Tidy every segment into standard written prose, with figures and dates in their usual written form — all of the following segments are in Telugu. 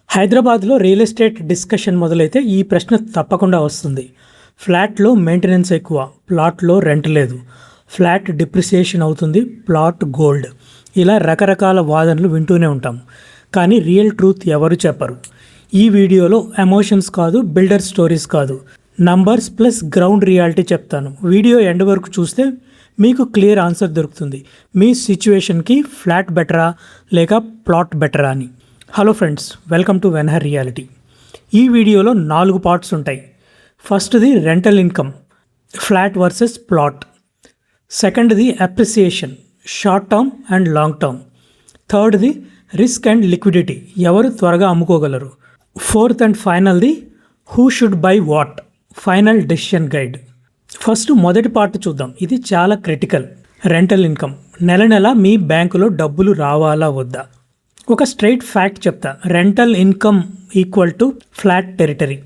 హైదరాబాద్లో రియల్ ఎస్టేట్ డిస్కషన్ మొదలైతే ఈ ప్రశ్న తప్పకుండా వస్తుంది. ఫ్లాట్లో మెయింటెనెన్స్ ఎక్కువ, ప్లాట్లో రెంట్ లేదు, ఫ్లాట్ డిప్రిసియేషన్ అవుతుంది, ప్లాట్ గోల్డ్, ఇలా రకరకాల వాదనలు వింటూనే ఉంటాం. కానీ రియల్ ట్రూత్ ఎవరు చెప్పరు. ఈ వీడియోలో ఎమోషన్స్ కాదు, బిల్డర్ స్టోరీస్ కాదు, నంబర్స్ ప్లస్ గ్రౌండ్ రియాలిటీ చెప్తాను. వీడియో ఎండ్ వరకు చూస్తే మీకు క్లియర్ ఆన్సర్ దొరుకుతుంది. మీ సిచ్యువేషన్కి ఫ్లాట్ బెటరా లేక ప్లాట్ బెటరా అని. Hello friends, welcome to Venhar reality. ఈ వీడియోలో 4 పార్ట్స్ ఉంటాయి. ఫస్ట్ది rental income, flat versus plot. సెకండ్ది appreciation, short term and long term. థర్డ్ది రిస్క్ అండ్ లిక్విడిటీ, ఎవరు త్వరగా అమ్ముకోగలరు. ఫోర్త్ అండ్ ఫైనల్ది who should buy what, final decision guide. First మొదటి పార్ట్ చూద్దాం. ఇది చాలా క్రిటికల్. Rental income. నెల నెల మీ బ్యాంకులో డబ్బులు రావాలా వద్దా? ఒక స్ట్రైట్ ఫ్యాక్ట్ చెప్తా. Rental income equal to flat territory.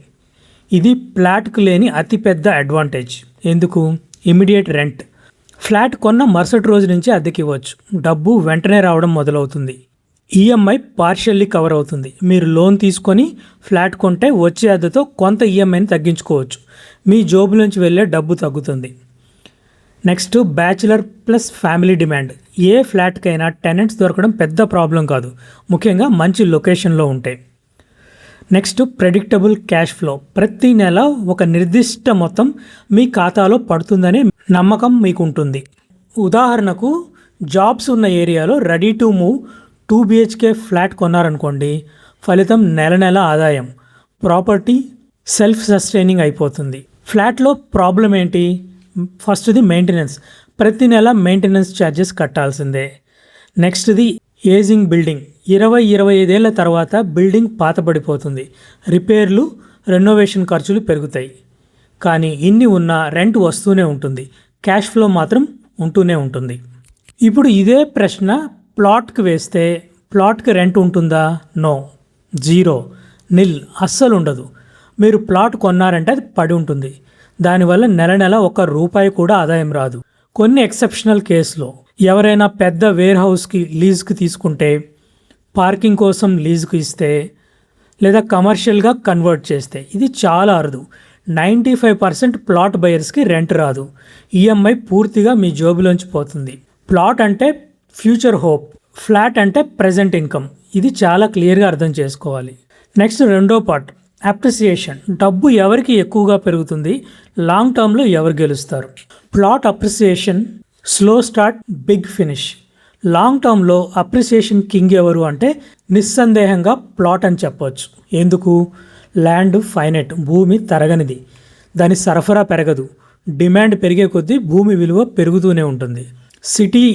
ఇది ఫ్లాట్కు లేని అతిపెద్ద అడ్వాంటేజ్. ఎందుకు? Immediate rent. ఫ్లాట్ కొన్న మరుసటి రోజు నుంచి అద్దెకి ఇవ్వచ్చు. డబ్బు వెంటనే రావడం మొదలవుతుంది. ఈఎంఐ పార్షియల్లీ కవర్ అవుతుంది. మీరు లోన్ తీసుకొని ఫ్లాట్ కొంటే వచ్చే అద్దెతో కొంత ఈఎంఐని తగ్గించుకోవచ్చు. మీ జోబులోంచి వెళ్ళే డబ్బు తగ్గుతుంది. Next bachelor plus family demand. ఏ ఫ్లాట్కైనా టెనెంట్స్ దొరకడం పెద్ద ప్రాబ్లం కాదు, ముఖ్యంగా మంచి లొకేషన్లో ఉంటే. Next predictable cash flow. ప్రతి నెల ఒక నిర్దిష్ట మొత్తం మీ ఖాతాలో పడుతుందనే నమ్మకం మీకు ఉంటుంది. ఉదాహరణకు జాబ్స్ ఉన్న ఏరియాలో ready to move 2 BHK flat కొన్నారనుకోండి, ఫలితం నెల నెల ఆదాయం. ప్రాపర్టీ సెల్ఫ్ సస్టైనింగ్ అయిపోతుంది. ఫ్లాట్లో ప్రాబ్లం ఏంటి? ఫస్ట్ది మెయింటెనెన్స్. ప్రతి నెల మెయింటెనెన్స్ ఛార్జెస్ కట్టాల్సిందే. నెక్స్ట్ది ఏజింగ్ బిల్డింగ్. 20-25 ఏళ్ల తర్వాత బిల్డింగ్ పాతబడిపోతుంది. రిపేర్లు, రెనోవేషన్ ఖర్చులు పెరుగుతాయి. కానీ ఇన్ని ఉన్నా రెంట్ వస్తూనే ఉంటుంది. క్యాష్ ఫ్లో మాత్రం ఉంటూనే ఉంటుంది. ఇప్పుడు ఇదే ప్రశ్న ప్లాట్కి వేస్తే ప్లాట్కి రెంట్ ఉంటుందా? నో, జీరో, నిల్, అస్సలు ఉండదు. మీరు ప్లాట్ కొన్నారంటే అది పడి ఉంటుంది. దానివల్ల నెల నెల ₹1 కూడా ఆదాయం రాదు. కొన్ని ఎక్సెప్షనల్ కేసులో ఎవరైనా పెద్ద వేర్ హౌస్కి లీజుకి తీసుకుంటే, పార్కింగ్ కోసం లీజుకి ఇస్తే, లేదా కమర్షియల్గా కన్వర్ట్ చేస్తే, ఇది చాలా అరుదు. 95% ప్లాట్ బయర్స్కి రెంట్ రాదు. ఈఎంఐ పూర్తిగా మీ జోబులోంచి పోతుంది. ప్లాట్ అంటే ఫ్యూచర్ హోప్, ఫ్లాట్ అంటే ప్రెజెంట్ ఇన్కమ్. ఇది చాలా క్లియర్గా అర్థం చేసుకోవాలి. నెక్స్ట్ రెండో పార్ట్, అప్రిసియేషన్. డబ్బు ఎవరికి ఎక్కువగా పెరుగుతుంది, లాంగ్ టర్మ్లో ఎవరు గెలుస్తారు? Plot appreciation slow start, big finish. Long టర్మ్లో అప్రిసియేషన్ కింగ్ ఎవరు అంటే నిస్సందేహంగా ప్లాట్ అని చెప్పవచ్చు. ఎందుకు? ల్యాండ్ ఫైనైట్, భూమి తరగనిది, దాని సరఫరా పెరగదు. డిమాండ్ పెరిగే కొద్దీ భూమి విలువ పెరుగుతూనే ఉంటుంది. సిటీ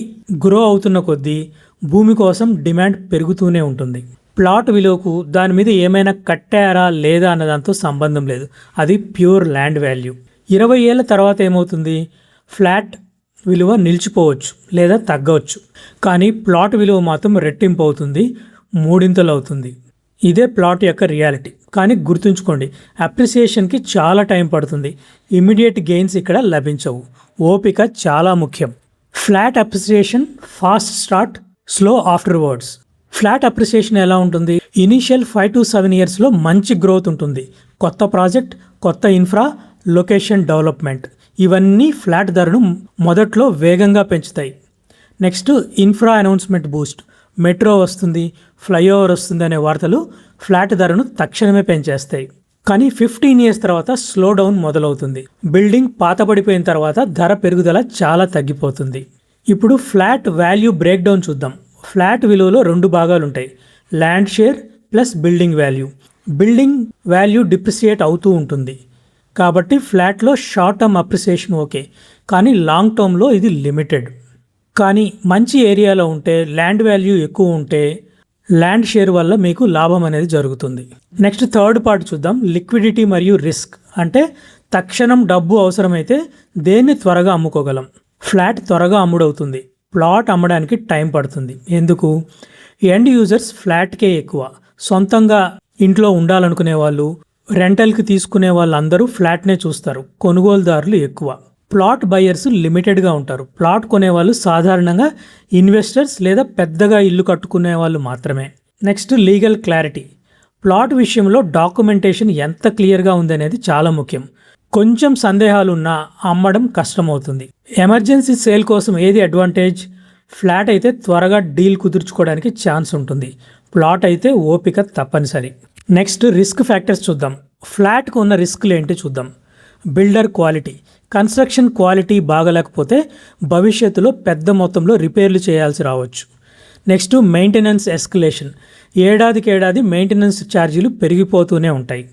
గ్రో అవుతున్న కొద్దీ భూమి కోసం డిమాండ్ పెరుగుతూనే ఉంటుంది. ప్లాట్ విలువకు దాని మీద ఏమైనా కట్టారా లేదా అన్న దాంతో సంబంధం లేదు. అది ప్యూర్ ల్యాండ్ వాల్యూ. 20 ఏళ్ళ తర్వాత ఏమవుతుంది? ఫ్లాట్ విలువ నిలిచిపోవచ్చు లేదా తగ్గవచ్చు. కానీ ప్లాట్ విలువ మాత్రం రెట్టింపు అవుతుంది, 3 అవుతుంది. ఇదే ప్లాట్ యొక్క రియాలిటీ. కానీ గుర్తుంచుకోండి, అప్రిసియేషన్కి చాలా టైం పడుతుంది. ఇమీడియట్ గెయిన్స్ ఇక్కడ లభించవు. ఓపిక చాలా ముఖ్యం. Flat appreciation fast start, slow afterwards. Flat appreciation ఎలా ఉంటుంది? ఇనీషియల్ 5 to 7 ఇయర్స్లో మంచి గ్రోత్ ఉంటుంది. కొత్త ప్రాజెక్ట్, కొత్త ఇన్ఫ్రా, లొకేషన్ డెవలప్మెంట్, ఇవన్నీ ఫ్లాట్ ధరను మొదట్లో వేగంగా పెంచుతాయి. Next infra announcement Boost. Metro వస్తుంది, ఫ్లైఓవర్ వస్తుంది అనే వార్తలు ఫ్లాట్ ధరను తక్షణమే పెంచేస్తాయి. కానీ 15 ఇయర్స్ తర్వాత స్లో డౌన్ మొదలవుతుంది. బిల్డింగ్ పాతబడిపోయిన తర్వాత ధర పెరుగుదల చాలా తగ్గిపోతుంది. ఇప్పుడు ఫ్లాట్ వాల్యూ బ్రేక్ డౌన్ చూద్దాం. ఫ్లాట్ విలువలో 2 భాగాలు ఉంటాయి, land share plus building value. Building value depreciate అవుతూ ఉంటుంది. కాబట్టి ఫ్లాట్లో షార్ట్ టర్మ్ అప్రిసియేషన్ ఓకే, కానీ లాంగ్ టర్మ్లో ఇది లిమిటెడ్. కానీ మంచి ఏరియాలో ఉంటే, ల్యాండ్ వాల్యూ ఎక్కువ ఉంటే, ల్యాండ్ షేర్ వల్ల మీకు లాభం అనేది జరుగుతుంది. నెక్స్ట్ థర్డ్ పార్ట్ చూద్దాం, లిక్విడిటీ మరియు రిస్క్. అంటే తక్షణం డబ్బు అవసరమైతే దేన్ని త్వరగా అమ్ముకోగలం. ఫ్లాట్ త్వరగా అమ్ముడవుతుంది, ప్లాట్ అమ్మడానికి టైం పడుతుంది. ఎందుకు? ఎండ్ యూజర్స్ ఫ్లాట్కే ఎక్కువ. సొంతంగా ఇంట్లో ఉండాలనుకునే వాళ్ళు, రెంటల్కి తీసుకునే వాళ్ళందరూ ఫ్లాట్నే చూస్తారు. కొనుగోలుదారులు ఎక్కువ. ప్లాట్ బయర్స్ లిమిటెడ్గా ఉంటారు. ప్లాట్ కొనేవాళ్ళు సాధారణంగా ఇన్వెస్టర్స్ లేదా పెద్దగా ఇల్లు కట్టుకునే వాళ్ళు మాత్రమే. Next legal clarity. ప్లాట్ విషయంలో డాక్యుమెంటేషన్ ఎంత క్లియర్గా ఉందనేది చాలా ముఖ్యం. కొంచెం సందేహాలున్నా అమ్మడం కష్టమవుతుంది. ఎమర్జెన్సీ సేల్ కోసం ఏది అడ్వాంటేజ్? ఫ్లాట్ అయితే త్వరగా డీల్ కుదుర్చుకోవడానికి ఛాన్స్ ఉంటుంది. ప్లాట్ అయితే ఓపిక తప్పనిసరి. నెక్స్ట్ రిస్క్ ఫ్యాక్టర్స్ చూద్దాం. ఫ్లాట్కు ఉన్న రిస్క్లు ఏంటి చూద్దాం. Builder quality. కన్స్ట్రక్షన్ క్వాలిటీ బాగలేకపోతే భవిష్యత్తులో పెద్ద మొత్తంలో రిపేర్లు చేయాల్సి రావచ్చు. Next maintenance escalation. ఏడాదికి మెయింటెనెన్స్ ఛార్జీలు పెరిగిపోతూనే ఉంటాయి.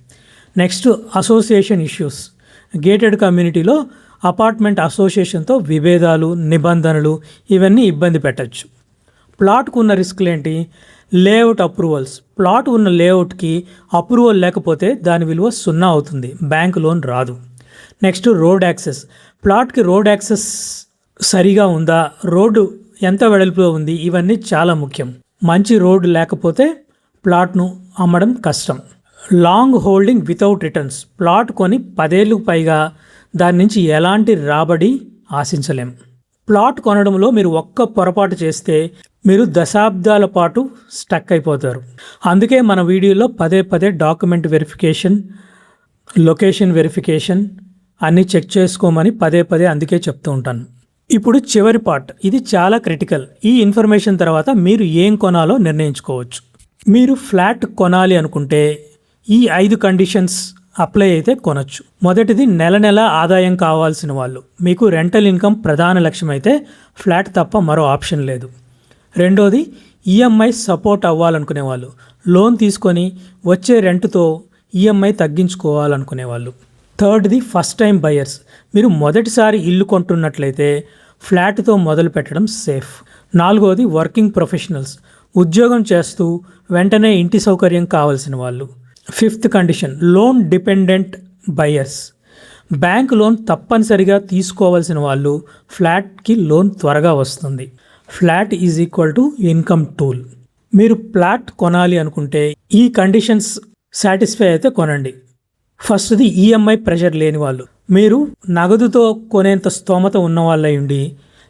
Next association issues. గేటెడ్ కమ్యూనిటీలో అపార్ట్మెంట్ అసోసియేషన్తో విభేదాలు, నిబంధనలు ఇవన్నీ ఇబ్బంది పెట్టచ్చు. ప్లాట్కు ఉన్న రిస్క్లు ఏంటి? Layout approvals. ప్లాట్ ఉన్న లేఅవుట్కి అప్రూవల్ లేకపోతే దాని విలువ 0 అవుతుంది, బ్యాంక్ లోన్ రాదు. Next road access. ప్లాట్కి రోడ్ యాక్సెస్ సరిగా ఉందా, రోడ్డు ఎంత వెడల్పులో ఉంది, ఇవన్నీ చాలా ముఖ్యం. మంచి రోడ్డు లేకపోతే ప్లాట్ను అమ్మడం కష్టం. Long holding without returns. Plot కొని 10 ఏళ్ళకు పైగా దాని నుంచి ఎలాంటి రాబడి ఆశించలేం. ప్లాట్ కొనడంలో మీరు ఒక్క పొరపాటు చేస్తే మీరు దశాబ్దాల పాటు స్టక్ అయిపోతారు. అందుకే మన వీడియోలో పదే డాక్యుమెంట్ వెరిఫికేషన్, లొకేషన్ వెరిఫికేషన్ అన్నీ చెక్ చేసుకోమని పదే అందుకే చెప్తూ ఉంటాను. ఇప్పుడు చివరి పార్ట్, ఇది చాలా క్రిటికల్. ఈ ఇన్ఫర్మేషన్ తర్వాత మీరు ఏం కొనాలో నిర్ణయించుకోవచ్చు. మీరు ఫ్లాట్ కొనాలి అనుకుంటే ఈ 5 కండిషన్స్ అప్లై అయితే కొనొచ్చు. మొదటిది నెల ఆదాయం కావాల్సిన వాళ్ళు. మీకు రెంటల్ ఇన్కమ్ ప్రధాన లక్ష్యం అయితే ఫ్లాట్ తప్ప మరో ఆప్షన్ లేదు. రెండోది ఈఎంఐ సపోర్ట్ అవ్వాలనుకునే వాళ్ళు. లోన్ తీసుకొని వచ్చే రెంట్తో ఈఎంఐ తగ్గించుకోవాలనుకునే వాళ్ళు. థర్డ్ది ఫస్ట్ టైం బయర్స్. మీరు మొదటిసారి ఇల్లు కొంటున్నట్లయితే ఫ్లాట్తో మొదలు పెట్టడం సేఫ్. నాలుగోది వర్కింగ్ ప్రొఫెషనల్స్. ఉద్యోగం చేస్తూ వెంటనే ఇంటి సౌకర్యం కావాల్సిన వాళ్ళు. Fifth condition loan dependent buyers. Bank loan తప్పనిసరిగా తీసుకోవాల్సిన వాళ్ళు. ఫ్లాట్కి లోన్ త్వరగా వస్తుంది. Flat is equal to income tool. మీరు ఫ్లాట్ కొనాలి అనుకుంటే ఈ కండిషన్స్ సాటిస్ఫై అయితే కొనండి. ఫస్ట్ది ఈఎంఐ ప్రెషర్ లేని వాళ్ళు. మీరు నగదుతో కొనేంత స్తోమత ఉన్న వాళ్ళై ఉండి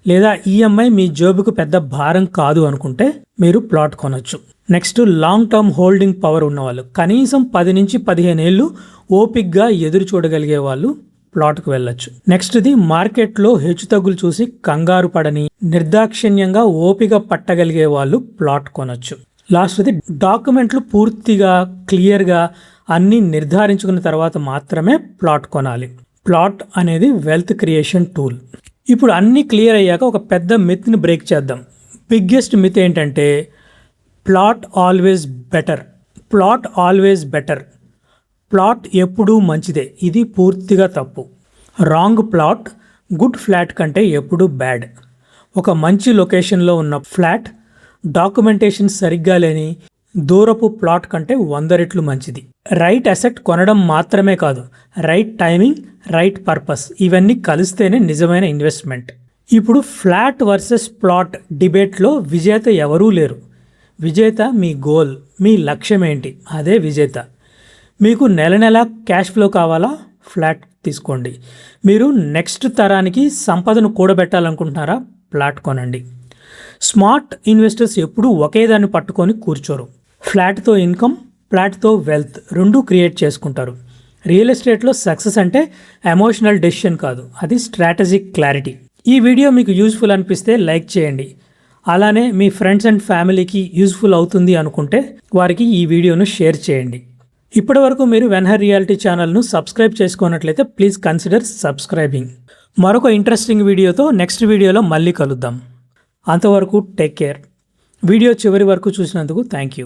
లేదా ఈఎంఐ మీ జేబుకు పెద్ద భారం కాదు అనుకుంటే మీరు ప్లాట్ కొనొచ్చు. Next long term holding power ఉన్నవాళ్ళు. కనీసం 10 నుంచి 15 ఏళ్ళు ఓపిక్గా ఎదురు చూడగలిగే వాళ్ళు ప్లాట్కు వెళ్ళొచ్చు. నెక్స్ట్ది మార్కెట్లో హెచ్చుతగ్గులు చూసి కంగారు పడని, నిర్దాక్షిణ్యంగా ఓపిక పట్టగలిగే వాళ్ళు ప్లాట్ కొనొచ్చు. లాస్ట్ది డాక్యుమెంట్లు పూర్తిగా క్లియర్గా అన్నీ నిర్ధారించుకున్న తర్వాత మాత్రమే ప్లాట్ కొనాలి. ప్లాట్ అనేది వెల్త్ క్రియేషన్ టూల్. ఇప్పుడు అన్నీ క్లియర్ అయ్యాక ఒక పెద్ద మిత్ని బ్రేక్ చేద్దాం. బిగ్గెస్ట్ మిత్ ఏంటంటే plot always better. Plot always better. Plot ఎప్పుడూ మంచిదే. ఇది పూర్తిగా తప్పు. రాంగ్. ప్లాట్ గుడ్ ఫ్లాట్ కంటే ఎప్పుడూ బ్యాడ్. ఒక మంచి లొకేషన్లో ఉన్న ఫ్లాట్ డాక్యుమెంటేషన్ సరిగ్గా లేని దూరపు ప్లాట్ కంటే 100 రెట్లు మంచిది. రైట్ అసెట్ కొనడం మాత్రమే కాదు, రైట్ టైమింగ్, రైట్ పర్పస్ ఇవన్నీ కలిస్తేనే నిజమైన ఇన్వెస్ట్మెంట్. ఇప్పుడు ఫ్లాట్ వర్సెస్ ప్లాట్ డిబేట్లో విజేత ఎవరూ లేరు. విజేత మీ గోల్, మీ లక్ష్యం ఏంటి, అదే విజేత. మీకు నెల క్యాష్ ఫ్లో కావాలా? ఫ్లాట్ తీసుకోండి. మీరు నెక్స్ట్ తరానికి సంపదను కూడబెట్టాలనుకుంటున్నారా? ప్లాట్ కొనండి. స్మార్ట్ ఇన్వెస్టర్స్ ఎప్పుడూ ఒకేదాన్ని పట్టుకొని కూర్చోరు. ఫ్లాట్తో ఇన్కమ్, ఫ్లాట్తో వెల్త్ రెండూ క్రియేట్ చేసుకుంటారు. రియల్ ఎస్టేట్లో సక్సెస్ అంటే ఎమోషనల్ డెసిషన్ కాదు, అది స్ట్రాటజిక్ క్లారిటీ. ఈ వీడియో మీకు యూజ్ఫుల్ అనిపిస్తే లైక్ చేయండి. అలానే మీ ఫ్రెండ్స్ అండ్ ఫ్యామిలీకి యూజ్ఫుల్ అవుతుంది అనుకుంటే వారికి ఈ వీడియోను షేర్ చేయండి. ఇప్పటివరకు మీరు వెన్హర్ రియాలిటీ ఛానల్ను సబ్స్క్రైబ్ చేసుకున్నట్లయితే ప్లీజ్ కన్సిడర్ సబ్స్క్రైబింగ్. మరొక ఇంట్రెస్టింగ్ వీడియోతో నెక్స్ట్ వీడియోలో మళ్ళీ కలుద్దాం. అంతవరకు టేక్ కేర్. వీడియో చివరి వరకు చూసినందుకు థ్యాంక్ యూ.